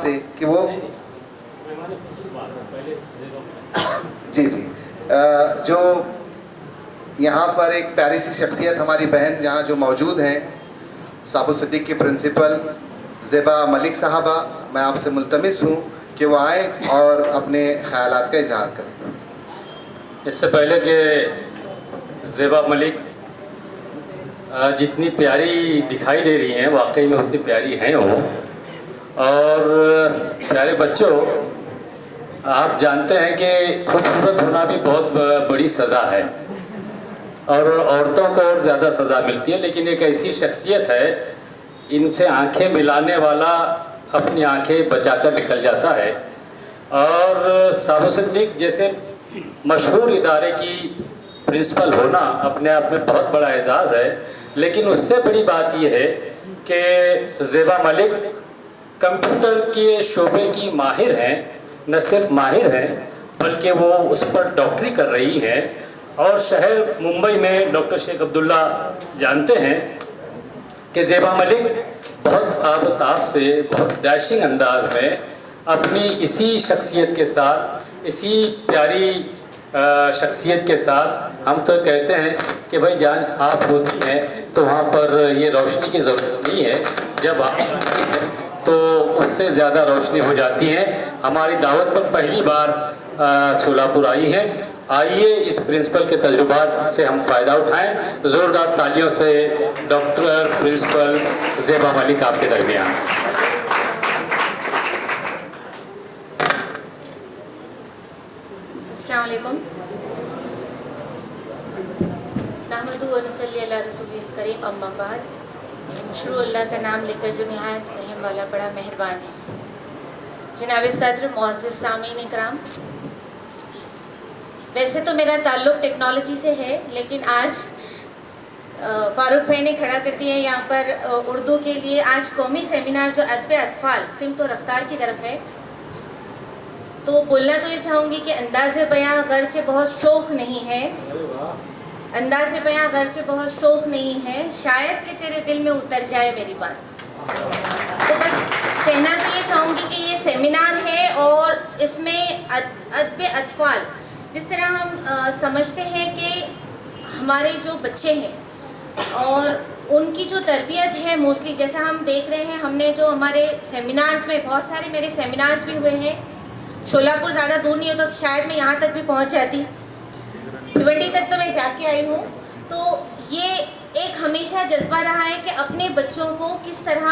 आपसे कि वो जी जी जो यहाँ पर एक प्यारी सी शख्सियत हमारी बहन यहाँ जो मौजूद हैं, साबु सिद्दीक की प्रिंसिपल ज़ेबा मलिक साहबा, मैं आपसे मुल्तमिस हूँ कि वो आए और अपने ख़यालात का इजहार करें। इससे पहले कि ज़ेबा मलिक जितनी प्यारी दिखाई दे रही हैं, वाकई में उतनी प्यारी हैं वो। और प्यारे बच्चों, आप जानते हैं कि खूबसूरत होना भी बहुत बड़ी सज़ा है और औरतों को और ज़्यादा सज़ा मिलती है, लेकिन एक ऐसी शख्सियत है, इनसे आंखें मिलाने वाला अपनी आंखें बचाकर निकल जाता है। और साबु सिद्दीक जैसे मशहूर इदारे की प्रिंसिपल होना अपने आप में बहुत बड़ा एजाज़ है, लेकिन उससे बड़ी बात यह है कि ज़ेबा मलिक कंप्यूटर के शोबे की माहिर हैं, न सिर्फ माहिर हैं बल्कि वो उस पर डॉक्टरी कर रही हैं। और शहर मुंबई में डॉक्टर शेख अब्दुल्ला जानते हैं कि ज़ेबा मलिक बहुत आबताब से, बहुत डैशिंग अंदाज में अपनी इसी शख्सियत के साथ, इसी प्यारी शख्सियत के साथ, हम तो कहते हैं कि भाई जान आप होती हैं तो वहाँ पर ये रोशनी की ज़रूरत नहीं है, जब आप तो उससे ज़्यादा रोशनी हो जाती है। हमारी दावत पर पहली बार सोलापुर आई है। आइए इस प्रिंसिपल के तजुर्बात से हम फ़ायदा उठाएं। ज़ोरदार तालियों से डॉक्टर प्रिंसिपल ज़ेबा मलिक आपके दरमियान। अस्सलाम वालेकुम। नहमदु व नुसल्ली अला रसूलिल करीम, अम्मा बाद। शुरू अल्लाह का नाम लेकर जो निहायत रहम वाला बड़ा मेहरबान है। जनाब सदर, मुअज़्ज़िज़ सामीन इकराम, वैसे तो मेरा ताल्लुक़ टेक्नोलॉजी से है, लेकिन आज फ़ारूक भाई ने खड़ा कर दिया यहाँ पर उर्दू के लिए आज कौमी सेमिनार जो अदब अतफ़ाल सिमत व रफ्तार की तरफ है। तो बोलना तो ये चाहूँगी कि अंदाज़े बयां गरचे बहुत शौक़ नहीं है, अंदाज़े बयां गरचे बहुत शौक़ नहीं है, शायद कि तेरे दिल में उतर जाए मेरी बात। तो बस कहना तो ये चाहूँगी कि ये सेमिनार है और इसमें अदब अतफ़ाल, जिस तरह हम समझते हैं कि हमारे जो बच्चे हैं और उनकी जो तरबियत है, मोस्टली जैसा हम देख रहे हैं, हमने जो हमारे सेमिनार्स में, बहुत सारे मेरे सेमिनार्स भी हुए हैं। शोलापुर ज़्यादा दूर नहीं होता तो शायद मैं यहाँ तक भी पहुँच जाती, भिवंडी तक तो मैं जाके आई हूँ। तो ये एक हमेशा जज्बा रहा है कि अपने बच्चों को किस तरह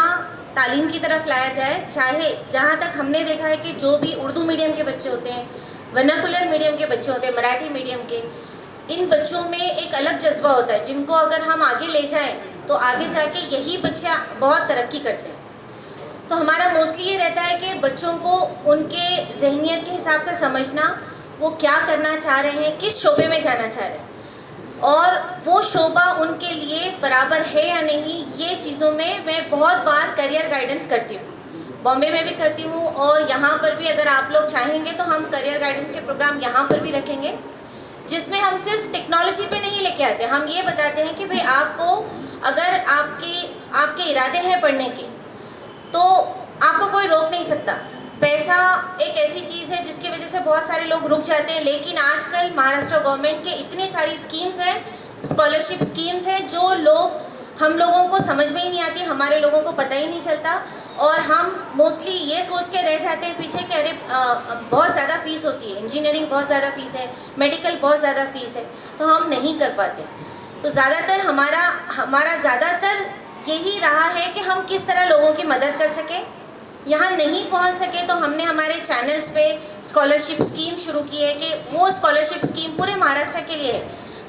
तालीम की तरफ लाया जाए। चाहे जहाँ तक हमने देखा है कि जो भी उर्दू मीडियम के बच्चे होते हैं, वर्नाकुलर मीडियम के बच्चे होते हैं, मराठी मीडियम के, इन बच्चों में एक अलग जज्बा होता है, जिनको अगर हम आगे ले जाएं तो आगे जाके यही बच्चे बहुत तरक्की करते हैं। तो हमारा मोस्टली ये रहता है कि बच्चों को उनके जहनियत के हिसाब से समझना, वो क्या करना चाह रहे हैं, किस शोबे में जाना चाह रहे हैं और वो शोबा उनके लिए बराबर है या नहीं। ये चीज़ों में मैं बहुत बार करियर गाइडेंस करती हूँ, बॉम्बे में भी करती हूँ और यहाँ पर भी अगर आप लोग चाहेंगे तो हम करियर गाइडेंस के प्रोग्राम यहाँ पर भी रखेंगे, जिसमें हम सिर्फ टेक्नोलॉजी पे नहीं लेके आते। हम ये बताते हैं कि भाई आपको अगर आपके इरादे हैं पढ़ने के तो आपको कोई रोक नहीं सकता। पैसा एक ऐसी चीज़ है जिसकी वजह से बहुत सारे लोग रुक जाते हैं, लेकिन आजकल महाराष्ट्र गवर्नमेंट के इतनी सारी स्कीम्स हैं, स्कॉलरशिप स्कीम्स हैं, जो हम लोगों को समझ में ही नहीं आती, हमारे लोगों को पता ही नहीं चलता और हम मोस्टली ये सोच के रह जाते हैं पीछे कि अरे बहुत ज़्यादा फ़ीस होती है, इंजीनियरिंग बहुत ज़्यादा फ़ीस है, मेडिकल बहुत ज़्यादा फ़ीस है, तो हम नहीं कर पाते। तो ज़्यादातर हमारा ज़्यादातर यही रहा है कि हम किस तरह लोगों की मदद कर सकें। यहाँ नहीं पहुँच सके तो हमने हमारे चैनल्स पे स्कॉलरशिप स्कीम शुरू की है कि वो स्कॉलरशिप स्कीम पूरे महाराष्ट्र के लिए है,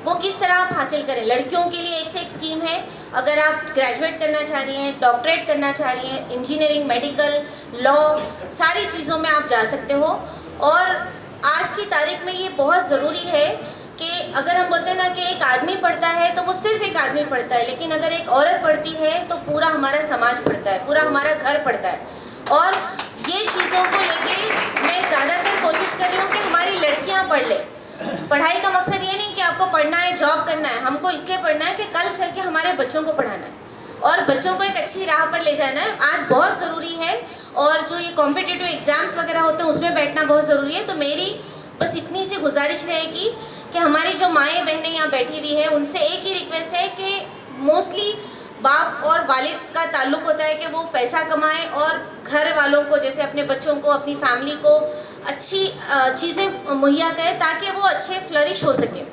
वो किस तरह आप हासिल करें। लड़कियों के लिए एक से एक स्कीम है, अगर आप ग्रेजुएट करना चाह रही हैं, डॉक्टरेट करना चाह रही हैं, इंजीनियरिंग, मेडिकल, लॉ, सारी चीज़ों में आप जा सकते हो। और आज की तारीख में ये बहुत ज़रूरी है कि अगर हम बोलते हैं ना कि एक आदमी पढ़ता है तो वो सिर्फ एक आदमी पढ़ता है, लेकिन अगर एक औरत पढ़ती है तो पूरा हमारा समाज पढ़ता है, पूरा हमारा घर पढ़ता है। और ये चीज़ों को लेके मैं ज़्यादातर कोशिश कर रही हूँ कि हमारी लड़कियाँ पढ़ लें। पढ़ाई का मकसद ये नहीं कि आपको पढ़ना है, जॉब करना है, हमको इसलिए पढ़ना है कि कल चल के हमारे बच्चों को पढ़ाना है और बच्चों को एक अच्छी राह पर ले जाना है। आज बहुत ज़रूरी है और जो ये कॉम्पिटिटिव एग्ज़ाम्स वगैरह होते हैं उसमें बैठना बहुत ज़रूरी है। तो मेरी बस इतनी सी गुजारिश रहेगी कि हमारी जो माएँ बहनें यहाँ बैठी हुई है उनसे एक ही रिक्वेस्ट है कि मोस्टली बाप और वालिद का ताल्लुक़ होता है कि वो पैसा कमाएं और घर वालों को, जैसे अपने बच्चों को, अपनी फैमिली को अच्छी चीज़ें मुहैया करें ताकि वो अच्छे फ्लरिश हो सके।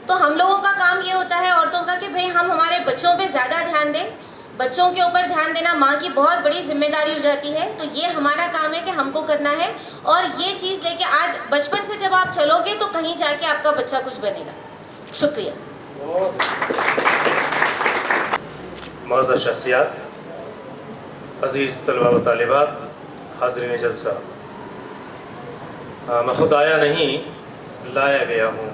तो हम लोगों का काम ये होता है औरतों का कि भाई हम हमारे बच्चों पे ज़्यादा ध्यान दें। बच्चों के ऊपर ध्यान देना माँ की बहुत बड़ी जिम्मेदारी हो जाती है। तो ये हमारा काम है कि हमको करना है, और ये चीज़ लेके आज बचपन से जब आप चलोगे तो कहीं जाके आपका बच्चा कुछ बनेगा। शुक्रिया। मौजूद शख्सियात, अज़ीज़ तलबा व तालिबात, हाज़रीन जलसा, मैं ख़ुद आया नहीं, लाया गया हूँ।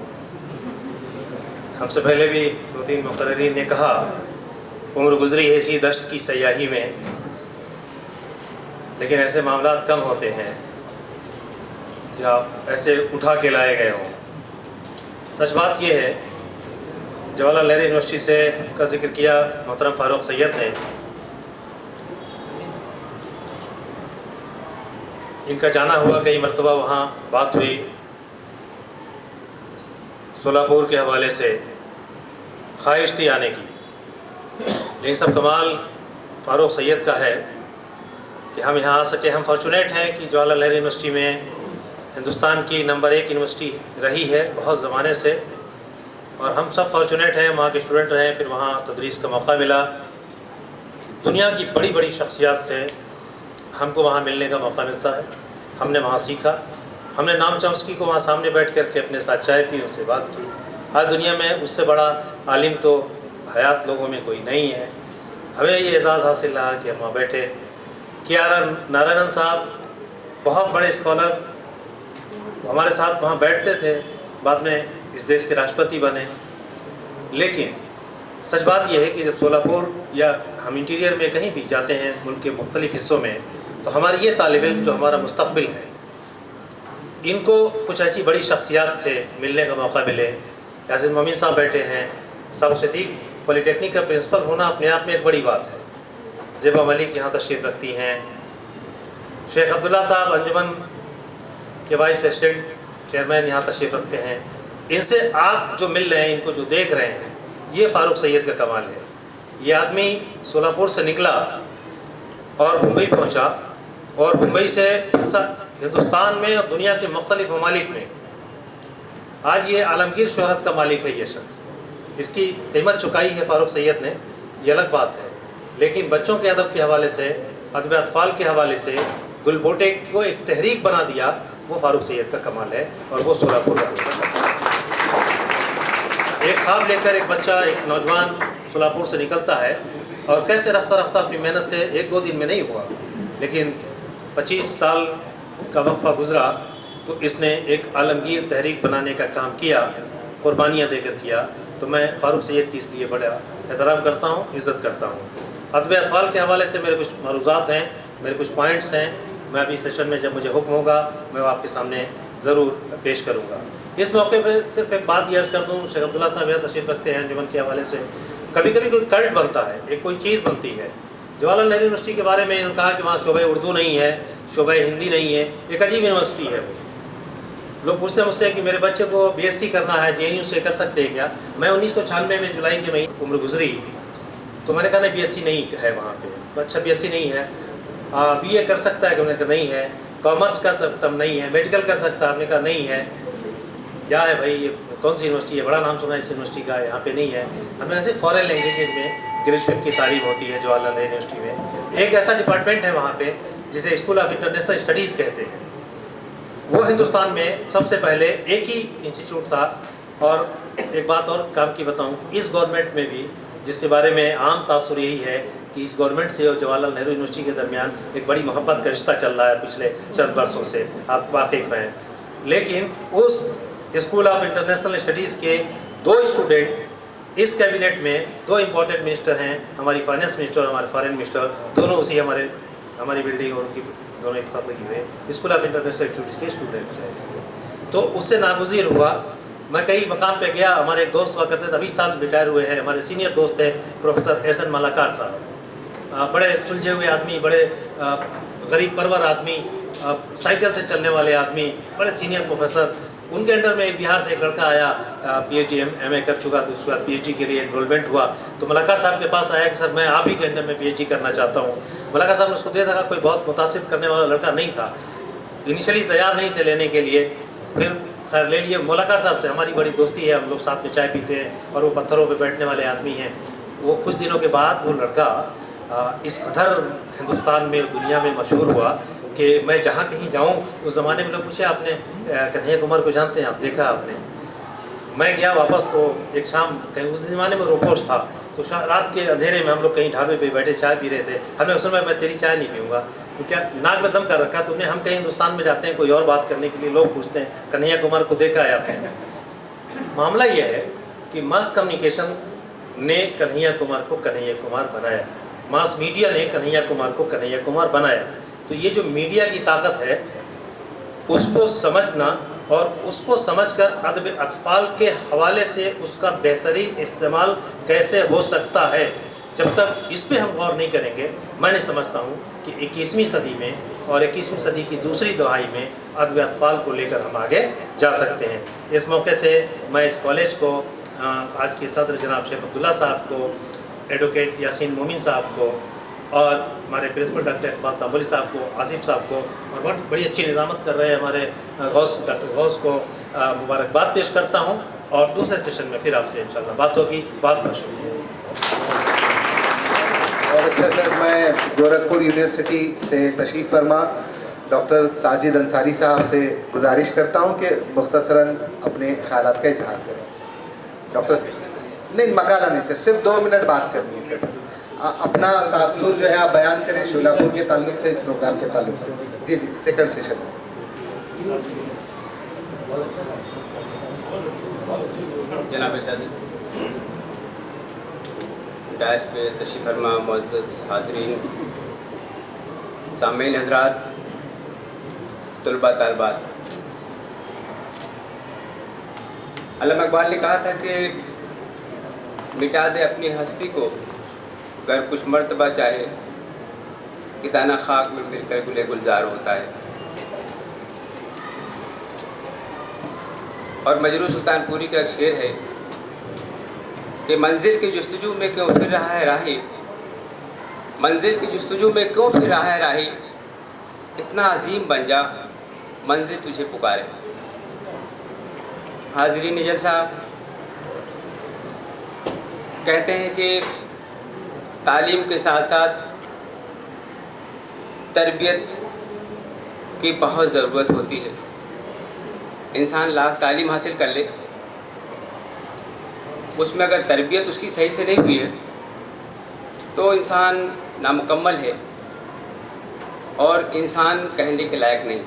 हमसे पहले भी 2-3 मुक़र्रिरीन ने कहा उम्र गुज़री है इसी दश्त की सयाही में, लेकिन ऐसे मामलात कम होते हैं कि आप ऐसे उठा के लाए गए हों। सच बात यह है, जवाहरलाल नेहरू यूनिवर्सिटी से का जिक्र किया मोहतरम फ़ारूक सैयद ने, इनका जाना हुआ, कई मरतबा वहाँ बात हुई, सोलापुर के हवाले से ख्वाहिश थी आने की, लेकिन सब कमाल फ़ारूक सैयद का है कि हम यहाँ आ सके। हम फॉर्चुनेट हैं कि जवाहरलाल नेहरू यूनिवर्सिटी में हिंदुस्तान की नंबर 1 यूनिवर्सिटी रही है बहुत ज़माने से, और हम सब फॉर्चुनेट हैं, वहाँ के स्टूडेंट रहे, फिर वहाँ तदरीस का मौका मिला। दुनिया की बड़ी बड़ी शख्सियात से हमको वहाँ मिलने का मौका मिलता है। हमने वहाँ सीखा, हमने नाम चॉम्स्की को वहाँ सामने बैठ कर के अपने साथ चाय पी, उनसे बात की। आज दुनिया में उससे बड़ा आलिम तो हयात लोगों में कोई नहीं है। हमें ये एजाज़ हासिल रहा कि हम वहाँ बैठे। के.आर. नारायणन साहब बहुत बड़े स्कॉलर हमारे साथ वहाँ बैठते थे, बाद में इस देश के राष्ट्रपति बने। लेकिन सच बात यह है कि जब सोलापुर या हम इंटीरियर में कहीं भी जाते हैं मुल्क के मुख्तलिफ़ हिस्सों में, तो हमारे ये तालिब इल्म जो हमारा मुस्तक़बिल है, इनको कुछ ऐसी बड़ी शख्सियात से मिलने का मौका मिले। यासिन मोमिन साहब बैठे हैं, साबुत सिद्दीक़ पॉलिटेक्निक का प्रिंसिपल होना अपने आप में एक बड़ी बात है। ज़ेबा मलिक यहाँ तशरीफ़ रखती हैं। शेख अब्दुल्ला साहब अंजुमन के वाइस प्रेसिडेंट चेयरमैन यहाँ तशरीफ़ रखते हैं। इनसे आप जो मिल रहे हैं, इनको जो देख रहे हैं, ये फ़ारूक सैयद का कमाल है। ये आदमी सोलापुर से निकला और मुंबई पहुँचा, और मुंबई से हिंदुस्तान में और दुनिया के मुख्तलिफ़ ममालिक में आज ये आलमगीर शोहरत का मालिक है। ये शख्स, इसकी कीमत चुकाई है फ़ारूक सैयद ने, ये अलग बात है। लेकिन बच्चों के अदब के हवाले से, अदब अतफ़ाल के हवाले से गुलबोटे को एक तहरीक बना दिया, वो फ़ारूक सैयद का कमाल है। और वो सोलापुर का एक ख्वाब लेकर एक बच्चा, एक नौजवान सोलापुर से निकलता है, और कैसे रफ्ता रफ्ता अपनी मेहनत से 1-2 दिन में नहीं हुआ, लेकिन 25 साल का वक्फा गुज़रा, तो इसने एक आलमगीर तहरीक बनाने का काम किया, कुर्बानियाँ देकर किया। तो मैं फ़ारूक सैयद की इसलिए बड़ा एहतराम करता हूँ, इज़्ज़त करता हूँ। अदब अतफ़ाल के हवाले से मेरे कुछ मरूज़ात हैं, मेरे कुछ पॉइंट्स हैं। मैं अभी सेशन में जब मुझे हुक्म होगा, मैं वो आपके सामने ज़रूर पेश करूँगा। इस मौके पे सिर्फ एक बात अर्ज़ कर दूँ, शेख अब्दुल्ला साहब यहाँ तशरीफ़ रखते हैं अंजुमन के हवाले से। कभी कभी कोई कल्ट बनता है, एक कोई चीज़ बनती है। जवाहरलाल नेहरू यूनिवर्सिटी के बारे में इन्होंने कहा कि वहाँ शोबे उर्दू नहीं है, शोबे हिंदी नहीं है, एक अजीब यूनिवर्सिटी है वो। लोग पूछते हैं मुझसे कि मेरे बच्चे को BSc करना है, JNU से कर सकते हैं क्या? मैं 1996 में जुलाई के महीने उम्र गुजरी, तो मैंने कहा नहीं, BSc नहीं है वहाँ पे। तो अच्छा BSc नहीं है, BA कर सकता है? मैंने कहा नहीं है। कॉमर्स कर सकता? नहीं है। मेडिकल कर सकता? आपने कहा नहीं है। क्या है भाई, ये कौन सी यूनिवर्सिटी है? बड़ा नाम सुना है इस यूनिवर्सिटी का, यहाँ पे नहीं है। हमें ऐसे फॉरेन लैंग्वेजेज में ग्रेजुएट की तालीम होती है जवाहरलाल नेहरू यूनिवर्सिटी में। एक ऐसा डिपार्टमेंट है वहाँ पे जिसे स्कूल ऑफ इंटरनेशनल स्टडीज़ कहते हैं। वो हिंदुस्तान में सबसे पहले एक ही इंस्टीट्यूट था। और एक बात और काम की बताऊँ, इस गवर्नमेंट में भी, जिसके बारे में आम तासुर यही है कि इस गवर्नमेंट से और जवाहरलाल नेहरू यूनिवर्सिटी के दरमियान एक बड़ी मोहब्बत का रिश्ता चल रहा है पिछले चंद वर्षों से, आप वाकिफ़ हैं। लेकिन उस स्कूल ऑफ इंटरनेशनल स्टडीज़ के 2 स्टूडेंट इस कैबिनेट में 2 इम्पोर्टेंट मिनिस्टर हैं, हमारी फाइनेंस मिनिस्टर और हमारे फॉरेन मिनिस्टर, दोनों उसी हमारी बिल्डिंग और उनकी दोनों एक साथ लगी हुए स्कूल ऑफ इंटरनेशनल स्टडीज़ के स्टूडेंट हैं। तो उससे नागुज़ीर हुआ। मैं कई मकाम पे गया, हमारे एक दोस्त हुआ करते थे, अभी साल रिटायर हुए हैं, हमारे सीनियर दोस्त हैं प्रोफेसर एहसन मलाकार साहब, बड़े सुलझे हुए आदमी, बड़े गरीब परवर आदमी, साइकिल से चलने वाले आदमी, बड़े सीनियर प्रोफेसर, उनके अंडर में बिहार से एक लड़का आया, PhD MA कर चुका, तो उसके बाद PhD के लिए एनरोलमेंट हुआ। तो मलाकार साहब के पास आया कि सर मैं आप ही के अंडर में PhD करना चाहता हूँ। मलाकार साहब ने उसको दे देखा, कोई बहुत मुतासिर करने वाला लड़का नहीं था, इनिशियली तैयार नहीं थे लेने के लिए, फिर खैर ले लिए। मलाकार साहब से हमारी बड़ी दोस्ती है, हम लोग साथ में चाय पीते हैं और वो पत्थरों पे बैठने वाले आदमी हैं। वो कुछ दिनों के बाद वो लड़का इस कदर हिंदुस्तान में, दुनिया में मशहूर हुआ कि मैं जहाँ कहीं जाऊँ, उस ज़माने में लोग पूछे आपने कन्हैया कुमार को जानते हैं, आप देखा आपने? मैं गया वापस तो एक शाम कहीं, उस ज़माने में रोपोश था, तो रात के अंधेरे में हम लोग कहीं ढाबे पे बैठे चाय पी रहे थे। हमने उस समय मैं तेरी चाय नहीं पीऊँगा, तो क्या नाक में दम कर रखा तुमने? हम कहीं हिंदुस्तान में जाते हैं कोई और बात करने के लिए, लोग पूछते हैं कन्हैया कुमार को देखा है आपने? मामला यह है कि मास कम्युनिकेशन ने कन्हैया कुमार को कन्हैया कुमार बनाया, मास मीडिया ने कन्हैया कुमार को कन्हैया कुमार बनाया। तो ये जो मीडिया की ताकत है, उसको समझना और उसको समझकर अदब अतफाल के हवाले से उसका बेहतरीन इस्तेमाल कैसे हो सकता है, जब तक इस पे हम गौर नहीं करेंगे, मैं नहीं समझता हूँ कि 21वीं सदी में और 21वीं सदी की दूसरी दहाई में अदब अतफाल को लेकर हम आगे जा सकते हैं। इस मौके से मैं इस कॉलेज को, आज के सदर जनाब शेख अब्दुल्ला साहब को, एडवोकेट यासीन मोमिन साहब को और हमारे प्रिंसिपल डॉक्टर इकबाल तांबोली साहब को, आसिफ साहब को, और बहुत बड़ी अच्छी निज़ामत कर रहे हैं हमारे गौस डॉक्टर गौस को मुबारकबाद पेश करता हूं। और दूसरे सेशन में फिर आपसे इंशाल्लाह बात होगी। बहुत बहुत शुक्रिया। और अच्छा सर, मैं गोरखपुर यूनिवर्सिटी से तशरीफ़ फरमा डॉक्टर साजिद अंसारी साहब से गुजारिश करता हूं कि मुख्तसरन अपने ख्यालात का इजहार करें। डॉक्टर नहीं, मकाला नहीं सर, सिर्फ 2 मिनट बात करनी है सर, बस अपना तासुर जो है आप बयान करें शोलापुर के ताल्लुक से, इस प्रोग्राम के ताल्लुक से। जी जी, सेकंड सेशन में। जनाब सादी डायस पे तशरीफ़ फरमा मुअज़्ज़ज़ हाज़रीन, सामीन हज़रात, तुलबा तालबात, अल्लामा इक़बाल ने कहा था कि मिटा दे अपनी हस्ती को गर कुछ मर्तबा चाहे, कि दाना खाक में मिलकर गुले गुलजार होता है। और मजरू सुल्तानपुरी का एक शेर है कि मंजिल की जुस्तजू में क्यों फिर रहा है राही, मंजिल की जुस्तजू में क्यों फिर रहा है राही, इतना अजीम बन जा मंजिल तुझे पुकारे। हाज़रीन जलसा, कहते हैं कि तालीम के साथ साथ तरबियत की बहुत ज़रूरत होती है। इंसान लाख तालीम हासिल कर ले, उसमें अगर तरबियत उसकी सही से नहीं हुई है तो इंसान नामुकम्मल है और इंसान कहने के लायक नहीं।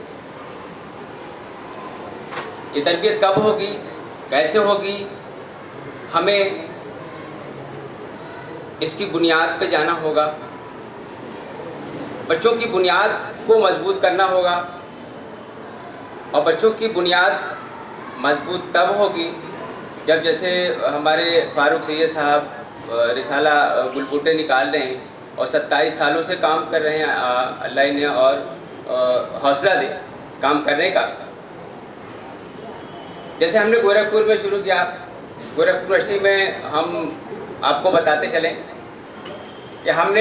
ये तरबियत कब होगी, कैसे होगी, हमें इसकी बुनियाद पे जाना होगा। बच्चों की बुनियाद को मजबूत करना होगा और बच्चों की बुनियाद मजबूत तब होगी जब, जैसे हमारे फारूक सैयद साहब रिसाला बुलबुटे निकाल रहे हैं और 27 सालों से काम कर रहे हैं, अल्लाह इन्हें और हौसला दे काम करने का। जैसे हमने गोरखपुर में शुरू किया, गोरखपुर यूनिवर्सिटी में हम आपको बताते चलें कि हम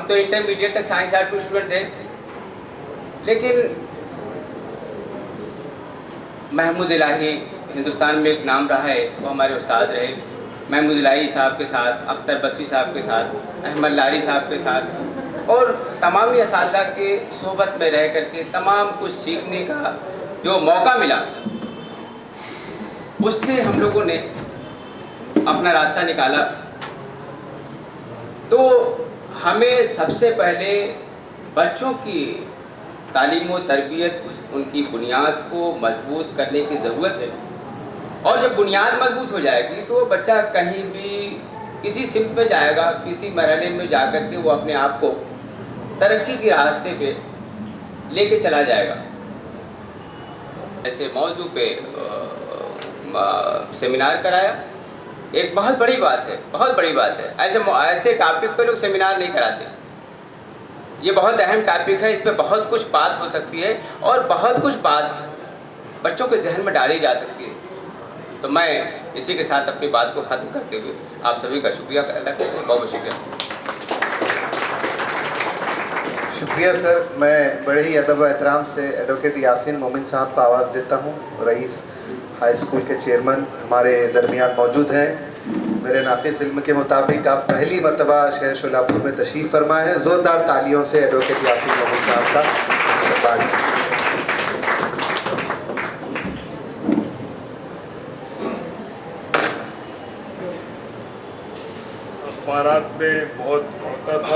तो इंटरमीडिएट तक साइंस आर्ट के स्टूडेंट थे, लेकिन महमूद इलाही हिंदुस्तान में एक नाम रहा है, वो हमारे उस्ताद रहे। महमूद इलाही साहब के साथ, अख्तर बसरी साहब के साथ, अहमद लारी साहब के साथ और तमाम असातिज़ा के सोहबत में रह करके तमाम कुछ सीखने का जो मौका मिला, उससे हम लोगों ने अपना रास्ता निकाला। तो हमें सबसे पहले बच्चों की तालीम व तरबियत, उनकी बुनियाद को मजबूत करने की ज़रूरत है। और जब बुनियाद मजबूत हो जाएगी तो बच्चा कहीं भी किसी सिमत में जाएगा, किसी मरहले में जा कर के वो अपने आप को तरक्की के रास्ते पे लेके चला जाएगा। ऐसे मौजू पे सेमिनार कराया, एक बहुत बड़ी बात है, बहुत बड़ी बात है। ऐसे टॉपिक पे लोग सेमिनार नहीं कराते। ये बहुत अहम टॉपिक है, इस पर बहुत कुछ बात हो सकती है और बहुत कुछ बात बच्चों के जहन में डाली जा सकती है। तो मैं इसी के साथ अपनी बात को ख़त्म करते हुए आप सभी का शुक्रिया अदा करता हूँ। बहुत बहुत शुक्रिया। शुक्रिया सर। मैं बड़े ही अदब व एहतराम से एडवोकेट यासीन मोमिन साहब को आवाज़ देता हूँ। रईस हाई स्कूल के चेयरमैन हमारे दरमियान मौजूद हैं। मेरे नाक़िस इल्म के मुताबिक आप पहली मरतबा शहर शोलापुर में तशरीफ़ फरमाए हैं। ज़ोरदार तालियों से एडवोकेट यासीन मोमिन साहब का इस्तकबाल। अखबारात में बहुत पढ़ता था।